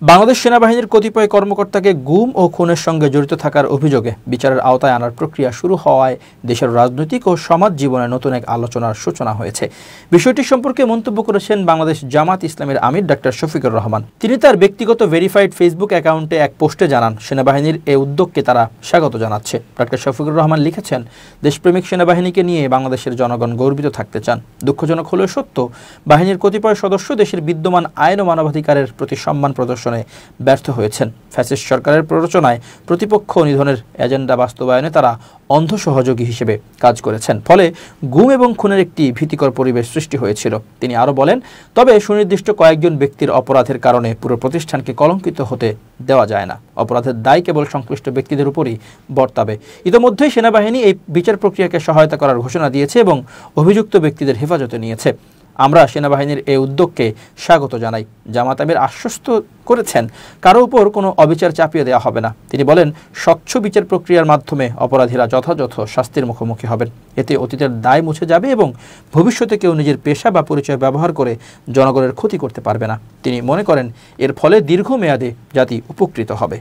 বাংলাদেশ সেনাবাহিনীর কতিপয় কর্মকর্তাকে গুম ও খুনের সঙ্গে জড়িত থাকার অভিযোগে বিচারের আওতায় আনার প্রক্রিয়া শুরু হওয়ায় দেশের রাজনৈতিক ও সমাজ জীবনে নতুন এক আলোচনার সূচনা হয়েছে। বিষয়টি সম্পর্কে মন্তব্য করেছেন বাংলাদেশ জামাত ইসলামের আমির ডক্টর শফিকুর রহমান। তিনি তার ব্যক্তিগত ভেরিফাইড ফেসবুক অ্যাকাউন্টে এক পোস্টে জানান, সেনাবাহিনীর এই উদ্যোগকে তারা স্বাগত জানাচ্ছে। ডক্টর শফিকুর রহমান লিখেছেন, দেশপ্রেমিক সেনাবাহিনীকে নিয়ে বাংলাদেশের জনগণ গর্বিত থাকতে চান। দুঃখজনক হলেও সত্য, বাহিনীর কতিপয় সদস্য দেশের বিদ্যমান আইন ও মানবাধিকারের প্রতি সম্মান প্রদর্শনে ব্যর্থ হয়েছেন। ফ্যাসিস্ট সরকারের প্ররোচনায় প্রতিপক্ষ নিধনের এজেন্ডা বাস্তবায়নে তারা অন্ধ সহযোগী হিসেবে কাজ করেছেন। ফলে গুম এবং খুনের একটি ভীতিকর পরিবেশ সৃষ্টি হয়েছিল। তিনি আরও বলেন, তবে সুনির্দিষ্ট কয়েকজন ব্যক্তির অপরাধের কারণে পুরো প্রতিষ্ঠানকে কলঙ্কিত হতে দেওয়া যায় না। অপরাধের দায় কেবল সংশ্লিষ্ট ব্যক্তিদের উপরই বর্তাবে। ইতোমধ্যেই সেনাবাহিনী এই বিচার প্রক্রিয়াকে সহায়তা করার ঘোষণা দিয়েছে এবং অভিযুক্ত ব্যক্তিদের হেফাজতে নিয়েছে। আমরা সেনাবাহিনীর এই উদ্যোগকে স্বাগত জানাই। জামাত আমির আশ্বস্ত করেছেন, কারো উপর কোনো অবিচার চাপিয়ে দেওয়া হবে না। তিনি বলেন, স্বচ্ছ বিচার প্রক্রিয়ার মাধ্যমে অপরাধীরা যথাযথ শাস্তির মুখোমুখি হবেন। এতে অতীতের দায় মুছে যাবে এবং ভবিষ্যতে কেউ নিজের পেশা বা পরিচয় ব্যবহার করে জনগণের ক্ষতি করতে পারবে না। তিনি মনে করেন, এর ফলে দীর্ঘমেয়াদে জাতি উপকৃত হবে।